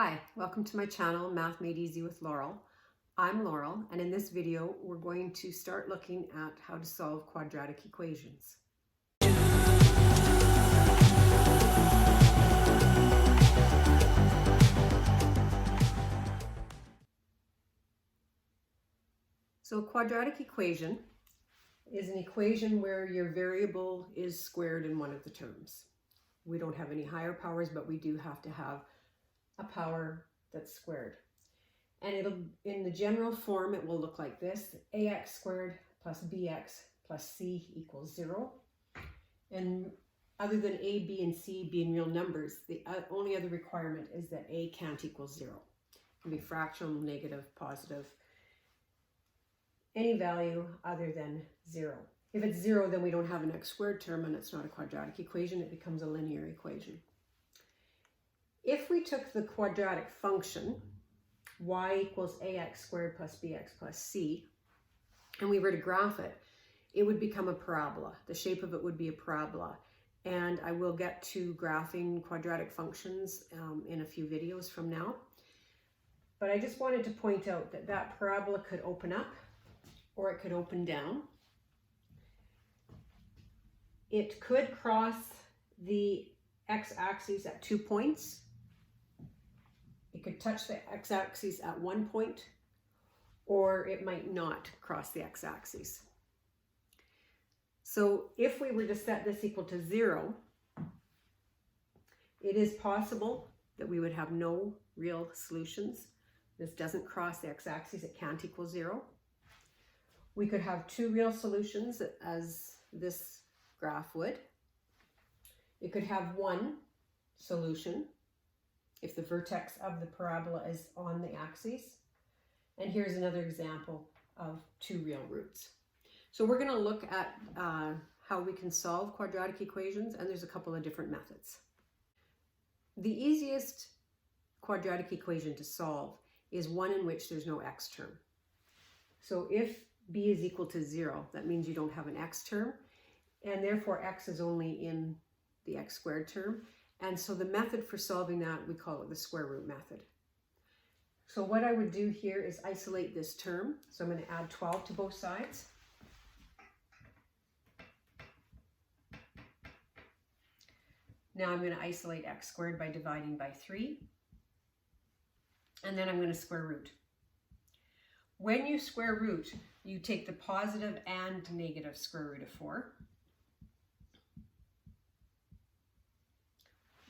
Hi, welcome to my channel, Math Made Easy with Laurel. I'm Laurel, and in this video, we're going to start looking at how to solve quadratic equations. So a quadratic equation is an equation where your variable is squared in one of the terms. We don't have any higher powers, but we do have to have a power that's squared. And in the general form, it will look like this: ax squared plus bx plus c equals 0. And other than a, b, and c being real numbers, the only other requirement is that a can't equal 0. It can be fractional, negative, positive, any value other than 0. If it's 0, then we don't have an x squared term and it's not a quadratic equation, it becomes a linear equation. If we took the quadratic function, y equals ax squared plus bx plus c, and we were to graph it, it would become a parabola. The shape of it would be a parabola. And I will get to graphing quadratic functions in a few videos from now. But I just wanted to point out that that parabola could open up or it could open down. It could cross the x-axis at 2 points. It could touch the x-axis at 1 point, or it might not cross the x-axis. So if we were to set this equal to 0, it is possible that we would have no real solutions. This doesn't cross the x-axis, it can't equal 0. We could have 2 real solutions, as this graph would. It could have 1 solution if the vertex of the parabola is on the axis. And here's another example of 2 real roots. So we're going to look at how we can solve quadratic equations, and there's a couple of different methods. The easiest quadratic equation to solve is one in which there's no x term. So if b is equal to 0, that means you don't have an x term, and therefore x is only in the x squared term. And so the method for solving that, we call it the square root method. So what I would do here is isolate this term. So I'm going to add 12 to both sides. Now I'm going to isolate x squared by dividing by 3. And then I'm going to square root. When you square root, you take the positive and negative square root of 4.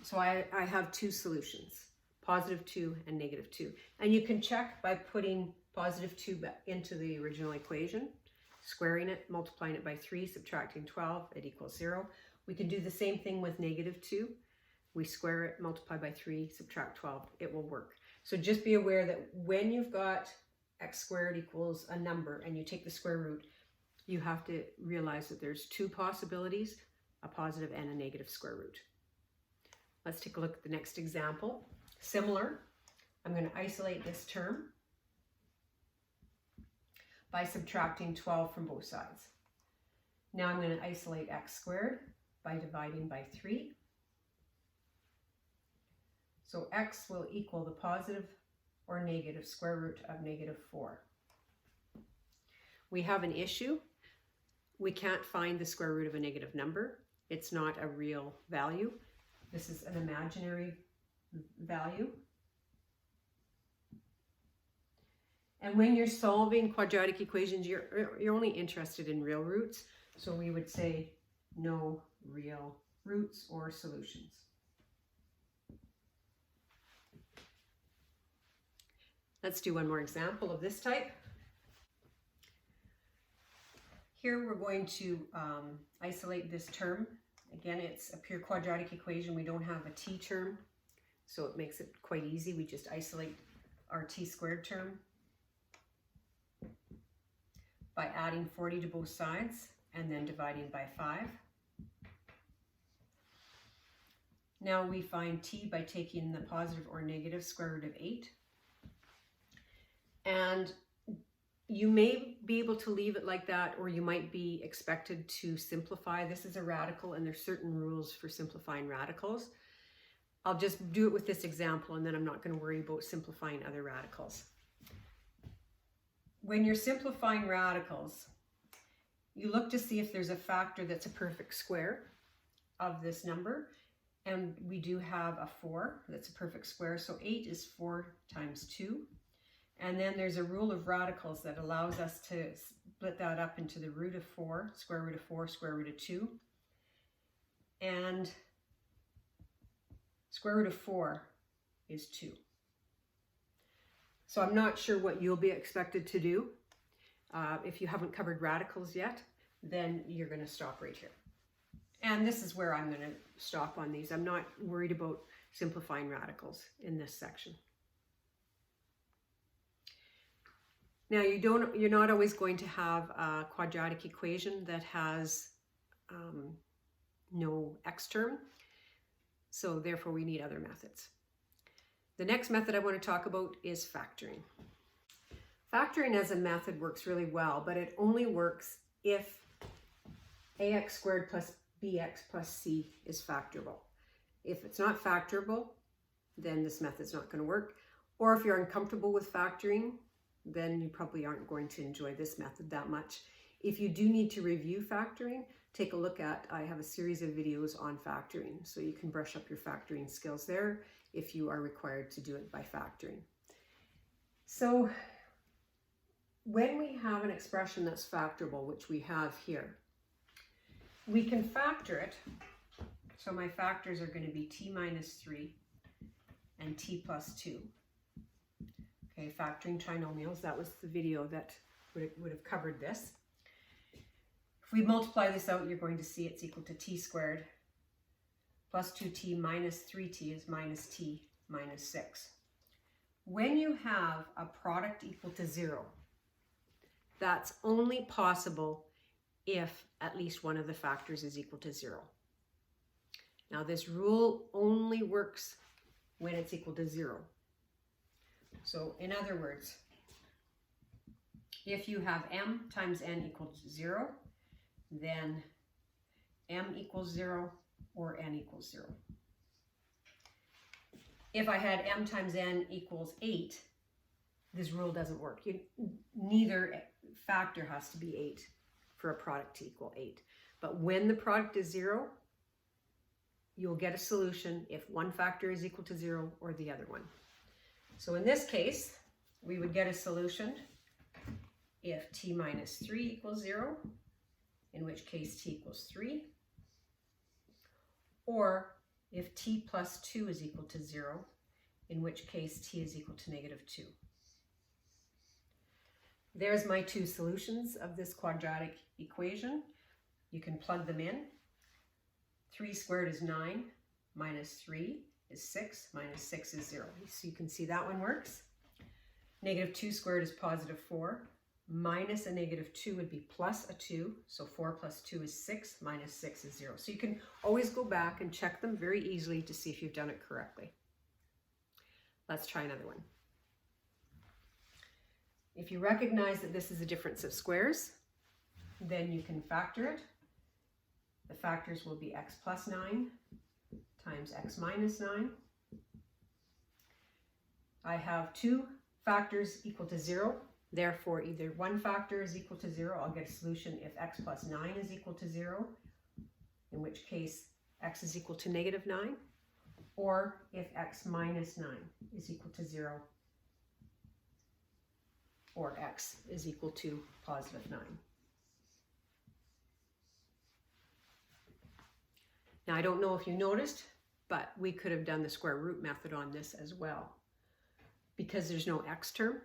So I have 2 solutions, positive 2 and negative 2. And you can check by putting positive 2 into the original equation, squaring it, multiplying it by 3, subtracting 12, it equals 0. We can do the same thing with negative 2. We square it, multiply by 3, subtract 12, it will work. So just be aware that when you've got x squared equals a number and you take the square root, you have to realize that there's 2 possibilities, a positive and a negative square root. Let's take a look at the next example. Similar, I'm going to isolate this term by subtracting 12 from both sides. Now I'm going to isolate x squared by dividing by 3. So x will equal the positive or negative square root of negative 4. We have an issue. We can't find the square root of a negative number. It's not a real value. This is an imaginary value. And when you're solving quadratic equations, you're only interested in real roots. So we would say no real roots or solutions. Let's do one more example of this type. Here we're going to isolate this term. Again, it's a pure quadratic equation. We don't have a t term, so it makes it quite easy. We just isolate our t squared term by adding 40 to both sides and then dividing by 5. Now we find t by taking the positive or negative square root of 8. And you may be able to leave it like that, or you might be expected to simplify. This is a radical, and there's certain rules for simplifying radicals. I'll just do it with this example, and then I'm not going to worry about simplifying other radicals. When you're simplifying radicals, you look to see if there's a factor that's a perfect square of this number. And we do have a 4 that's a perfect square. So 8 is 4 times 2. And then there's a rule of radicals that allows us to split that up into the root of 4, square root of 4, square root of 2. And square root of 4 is 2. So I'm not sure what you'll be expected to do. If you haven't covered radicals yet, then you're going to stop right here. And this is where I'm going to stop on these. I'm not worried about simplifying radicals in this section. Now you're not always going to have a quadratic equation that has no x term. So therefore we need other methods. The next method I want to talk about is factoring. Factoring as a method works really well, but it only works if ax squared plus bx plus c is factorable. If it's not factorable, then this method's not going to work. Or if you're uncomfortable with factoring, then you probably aren't going to enjoy this method that much. If you do need to review factoring, take a look at, I have a series of videos on factoring, so you can brush up your factoring skills there if you are required to do it by factoring. So when we have an expression that's factorable, which we have here, we can factor it. So my factors are going to be t minus 3 and t plus 2. Okay, factoring trinomials, that was the video that would have covered this. If we multiply this out, you're going to see it's equal to t squared plus 2t minus 3t is minus t minus 6. When you have a product equal to 0, that's only possible if at least one of the factors is equal to 0. Now this rule only works when it's equal to 0. So in other words, if you have m times n equals 0, then m equals 0 or n equals 0. If I had m times n equals 8, this rule doesn't work. Neither factor has to be 8 for a product to equal 8. But when the product is 0, you'll get a solution if one factor is equal to 0 or the other one. So in this case, we would get a solution if t minus 3 equals 0, in which case t equals 3, or if t plus 2 is equal to 0, in which case t is equal to negative 2. There's my two solutions of this quadratic equation. You can plug them in. 3 squared is 9, minus 3 is 6, minus 6 is 0. So you can see that one works. Negative 2 squared is positive 4. Minus a negative 2 would be plus a 2. So 4 plus 2 is 6, minus 6 is 0. So you can always go back and check them very easily to see if you've done it correctly. Let's try another one. If you recognize that this is a difference of squares, then you can factor it. The factors will be x plus 9 times x minus 9. I have two factors equal to 0. Therefore, either one factor is equal to 0, I'll get a solution if x plus 9 is equal to 0, in which case x is equal to negative 9, or if x minus 9 is equal to 0, or x is equal to positive 9. Now, I don't know if you noticed, but we could have done the square root method on this as well. Because there's no x term,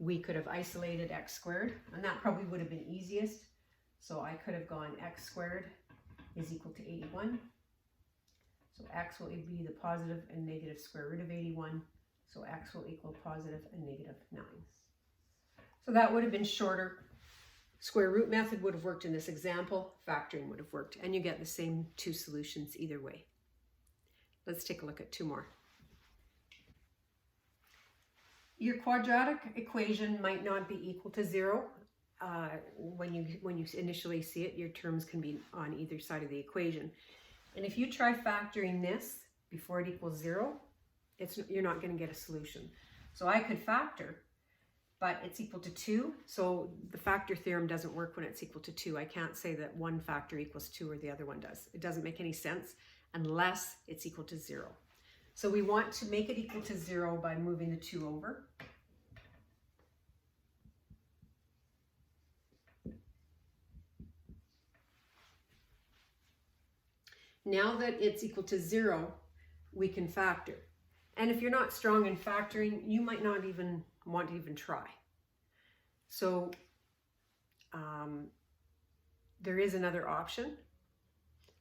we could have isolated x squared, and that probably would have been easiest. So I could have gone x squared is equal to 81. So x will be the positive and negative square root of 81. So x will equal positive and negative 9. So that would have been shorter. Square root method would have worked in this example. Factoring would have worked. And you get the same two solutions either way. Let's take a look at two more. Your quadratic equation might not be equal to 0. When you initially see it, your terms can be on either side of the equation. And if you try factoring this, before it equals 0, you're not going to get a solution. So I could factor, but it's equal to 2. So the factor theorem doesn't work when it's equal to 2. I can't say that one factor equals 2 or the other one does. It doesn't make any sense unless it's equal to 0. So we want to make it equal to 0 by moving the 2 over. Now that it's equal to 0, we can factor. And if you're not strong in factoring, you might not even want to even try. So there is another option,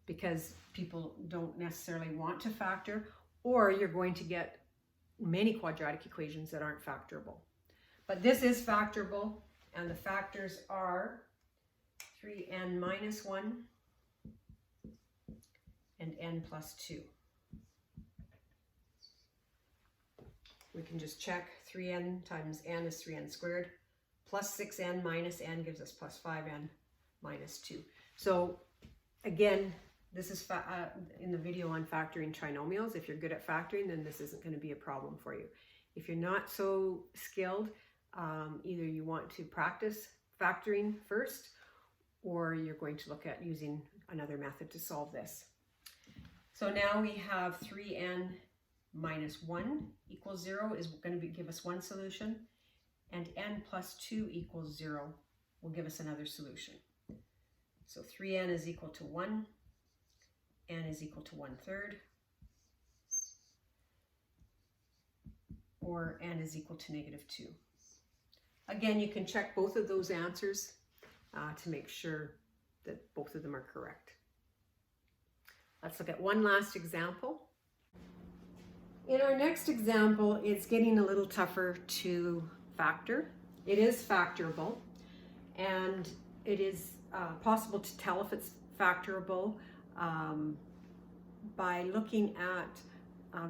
because people don't necessarily want to factor, or you're going to get many quadratic equations that aren't factorable. But this is factorable, and the factors are 3n minus 1 and n plus 2. We can just check 3n times n is 3n squared, plus 6n minus n gives us plus 5n minus 2. So again, this is in the video on factoring trinomials. If you're good at factoring, then this isn't going to be a problem for you. If you're not so skilled, either you want to practice factoring first, or you're going to look at using another method to solve this. So now we have 3n minus 1 equals 0 is going to give us one solution, and n plus 2 equals 0 will give us another solution. So 3n is equal to 1, n is equal to 1/3, or n is equal to -2. Again, you can check both of those answers to make sure that both of them are correct. Let's look at one last example. In our next example, it's getting a little tougher to factor. It is factorable, and it is possible to tell if it's factorable by looking at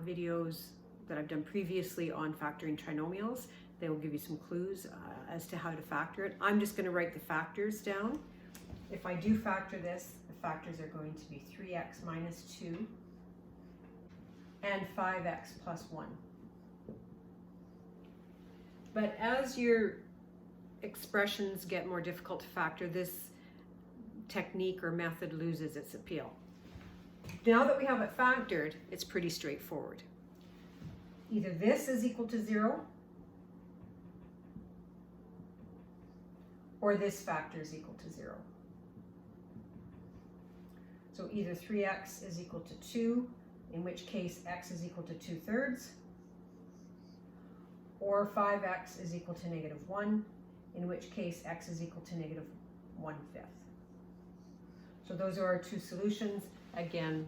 videos that I've done previously on factoring trinomials. They will give you some clues as to how to factor it. I'm just going to write the factors down. If I do factor this, the factors are going to be 3x minus 2 and 5x plus 1. But as your expressions get more difficult to factor, this technique or method loses its appeal. Now that we have it factored, it's pretty straightforward. Either this is equal to 0, or this factor is equal to 0. So either 3x is equal to 2, in which case x is equal to 2/3, or 5x is equal to -1, in which case x is equal to -1/5. So those are our two solutions. Again,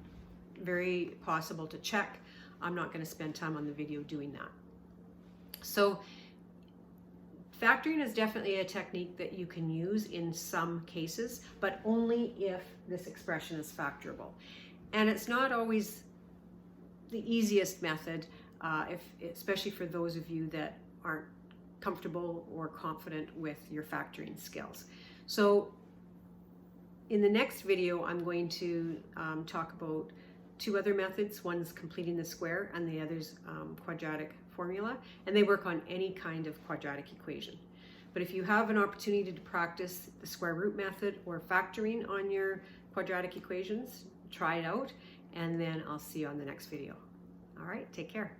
very possible to check. I'm not going to spend time on the video doing that. So factoring is definitely a technique that you can use in some cases, but only if this expression is factorable. And it's not always the easiest method, especially for those of you that aren't comfortable or confident with your factoring skills. So in the next video, I'm going to talk about two other methods. One's completing the square, and the other's quadratic formula, and they work on any kind of quadratic equation. But if you have an opportunity to practice the square root method or factoring on your quadratic equations, try it out, and then I'll see you on the next video. All right, take care.